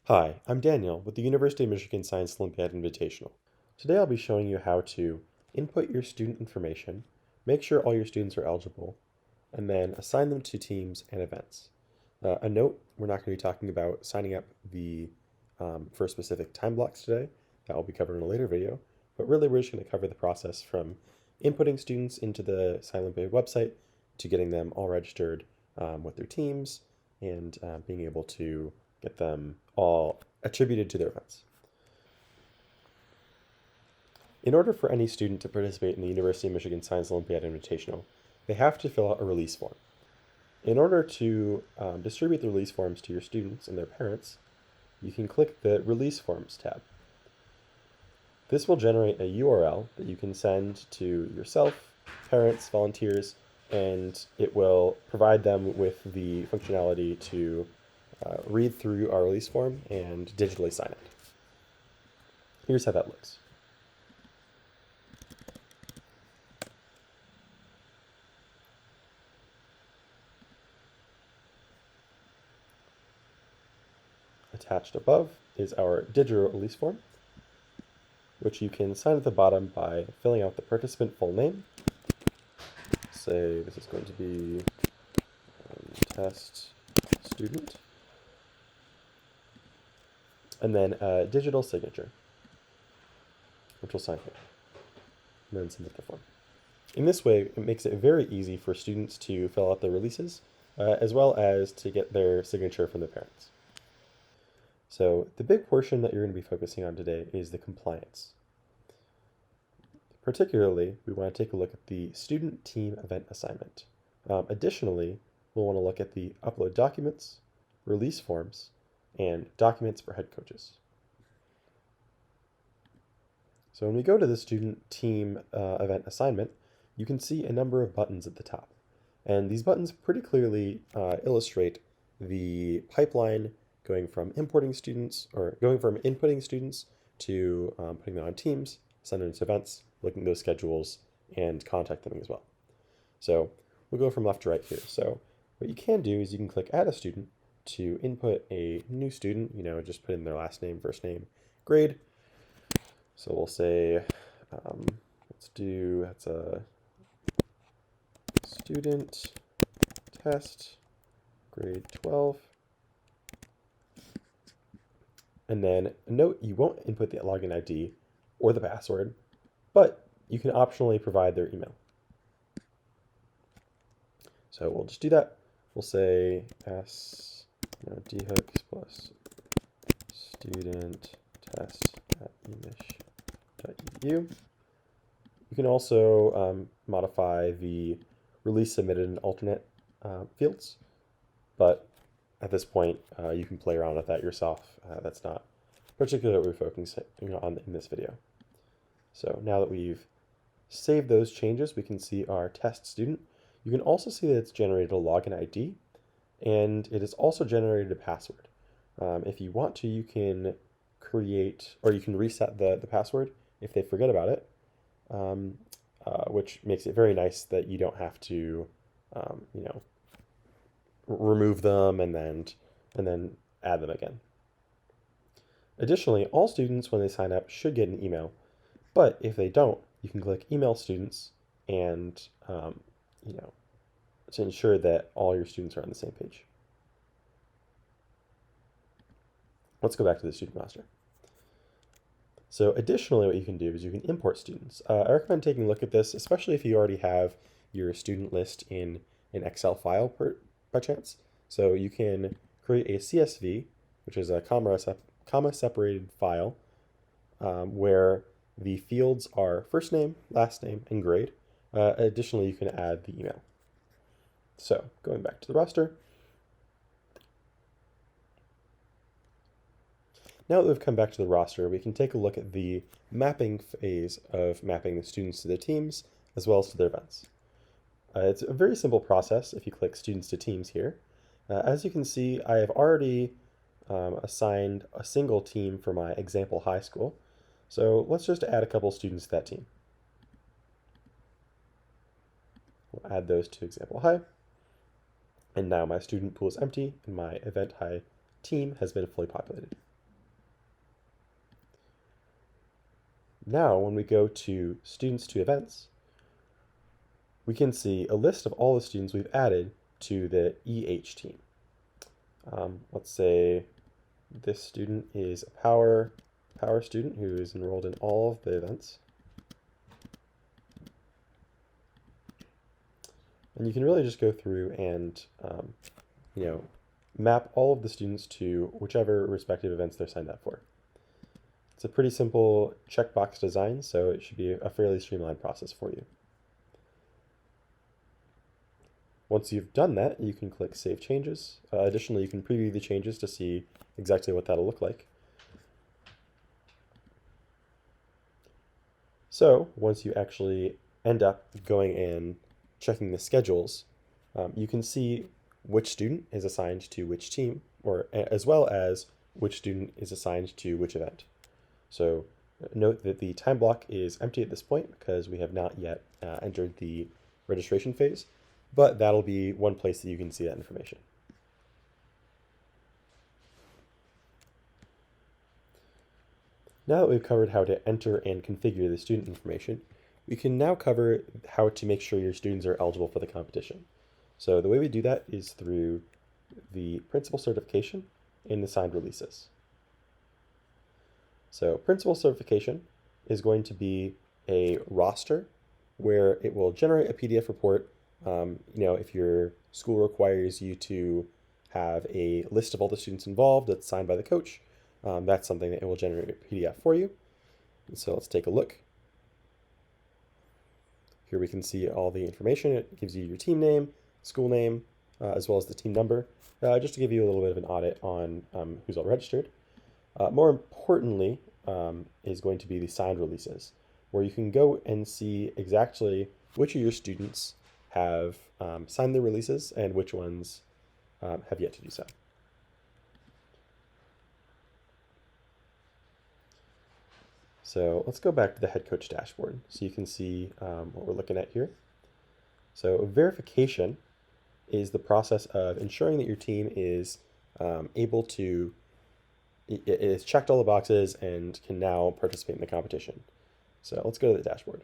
Hi, I'm Daniel with the University of Michigan Science Olympiad Invitational. Today I'll be showing you how to input your student information, make sure all your students are eligible, and then assign them to teams and events. A note, we're not going to be talking about signing up for specific time blocks today. That will be covered in a later video, but really we're just going to cover the process from inputting students into the Science Olympiad website to getting them all registered with their teams and being able to get them all attributed to their events. In order for any student to participate in the University of Michigan Science Olympiad Invitational, they have to fill out a release form. In order to distribute the release forms to your students and their parents, you can click the Release Forms tab. This will generate a URL that you can send to yourself, parents, volunteers, and it will provide them with the functionality to read through our release form and digitally sign it. Here's how that looks. Attached above is our digital release form, which you can sign at the bottom by filling out the participant full name. Say this is going to be test student, and then a digital signature, which will sign here, and then submit the form. In this way, it makes it very easy for students to fill out their releases, as well as to get their signature from the parents. So the big portion that you're going to be focusing on today is the compliance. Particularly, we want to take a look at the student team event assignment. Additionally, we'll want to look at the upload documents, release forms, and documents for head coaches. So when we go to the student team event assignment, you can see a number of buttons at the top. And these buttons pretty clearly illustrate the pipeline going from inputting students to putting them on teams, sending them to events, looking at those schedules, and contact them as well. So we'll go from left to right here. So what you can do is you can click Add a Student to input a new student, just put in their last name, first name, grade. So we'll say, that's a student test, grade 12. And then note, you won't input the login ID or the password, but you can optionally provide their email. So we'll just do that. We'll say dhooks plus student test at emich.edu. You can also modify the release submitted in alternate fields, but at this point, you can play around with that yourself. That's not particularly what we're focusing on in this video. So now that we've saved those changes, we can see our test student. You can also see that it's generated a login ID, and it has also generated a password. If you want to, you can create, or you can reset the password if they forget about it, which makes it very nice that you don't have to, remove them and then add them again. Additionally, all students, when they sign up, should get an email, but if they don't, you can click Email Students and to ensure that all your students are on the same page. Let's go back to the student roster. So additionally, what you can do is you can import students. I recommend taking a look at this, especially if you already have your student list in an Excel file by chance. So you can create a CSV, which is a comma-separated file, where the fields are first name, last name, and grade. Additionally, you can add the email. So going back to the roster. Now that we've come back to the roster, we can take a look at the mapping phase of mapping the students to their teams, as well as to their events. It's a very simple process if you click Students to Teams here. As you can see, I have already assigned a single team for my example high school. So let's just add a couple students to that team. We'll add those to example high. And now my student pool is empty and my event high team has been fully populated. Now, when we go to Students to Events, we can see a list of all the students we've added to the EH team. Let's say this student is a power student who is enrolled in all of the events. And you can really just go through and map all of the students to whichever respective events they're signed up for. It's a pretty simple checkbox design, so it should be a fairly streamlined process for you. Once you've done that, you can click Save Changes. Additionally, you can preview the changes to see exactly what that'll look like. So once you actually end up going and checking the schedules, you can see which student is assigned to which team, or as well as which student is assigned to which event. So note that the time block is empty at this point because we have not yet entered the registration phase, but that'll be one place that you can see that information. Now that we've covered how to enter and configure the student information, we can now cover how to make sure your students are eligible for the competition. So the way we do that is through the principal certification in the signed releases. So principal certification is going to be a roster where it will generate a PDF report. If your school requires you to have a list of all the students involved that's signed by the coach, that's something that it will generate a PDF for you. And so let's take a look. Here we can see all the information. It gives you your team name, school name, as well as the team number, just to give you a little bit of an audit on who's all registered. More importantly is going to be the signed releases, where you can go and see exactly which of your students have signed their releases and which ones have yet to do so. So let's go back to the head coach dashboard so you can see what we're looking at here. So verification is the process of ensuring that your team is able to, it has checked all the boxes and can now participate in the competition. So let's go to the dashboard.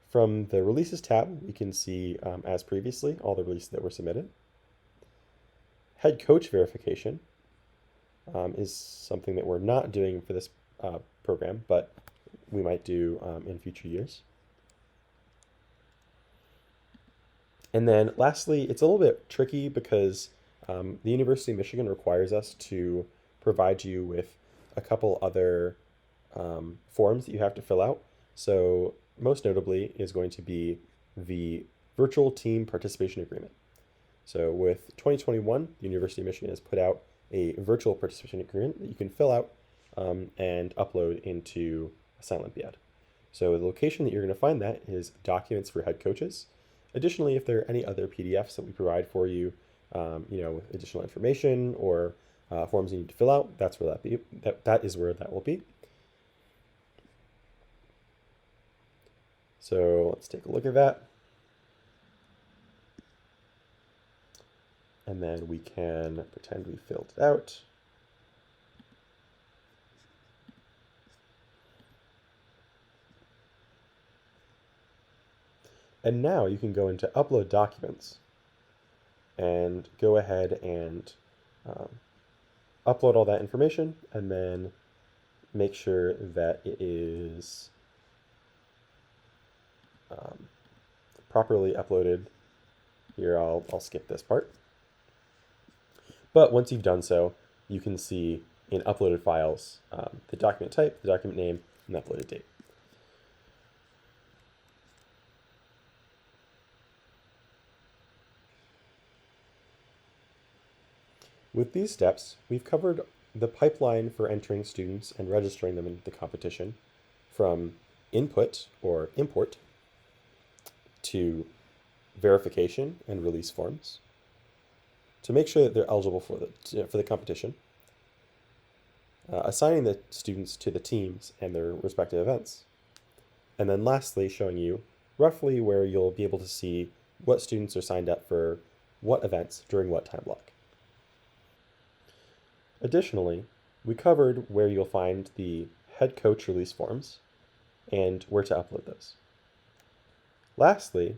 From the releases tab, we can see, as previously, all the releases that were submitted. Head coach verification is something that we're not doing for this program, but we might do in future years. And then lastly, it's a little bit tricky because the University of Michigan requires us to provide you with a couple other forms that you have to fill out. So most notably is going to be the virtual team participation agreement. So with 2021, the University of Michigan has put out a virtual participation agreement that you can fill out and upload into a Silent Olympiad. So the location that you're going to find that is Documents for Head Coaches. Additionally, if there are any other PDFs that we provide for you, with additional information or forms you need to fill out, that's where that is where that will be. So let's take a look at that. And then we can pretend we filled it out. And now you can go into Upload Documents and go ahead and upload all that information and then make sure that it is properly uploaded. Here, I'll skip this part. But once you've done so, you can see in uploaded files the document type, the document name, and the uploaded date. With these steps, we've covered the pipeline for entering students and registering them into the competition, from input or import to verification and release forms, to make sure that they're eligible for the competition, assigning the students to the teams and their respective events, and then lastly showing you roughly where you'll be able to see what students are signed up for what events during what time block. Additionally, we covered where you'll find the head coach release forms and where to upload those. Lastly,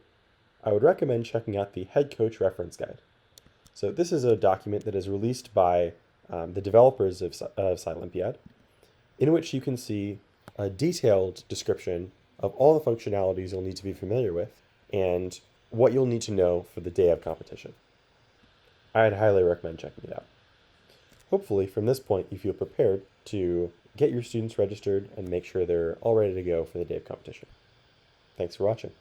I would recommend checking out the head coach reference guide. So this is a document that is released by the developers of Scilympiad, in which you can see a detailed description of all the functionalities you'll need to be familiar with and what you'll need to know for the day of competition. I'd highly recommend checking it out. Hopefully, from this point, you feel prepared to get your students registered and make sure they're all ready to go for the day of competition. Thanks for watching.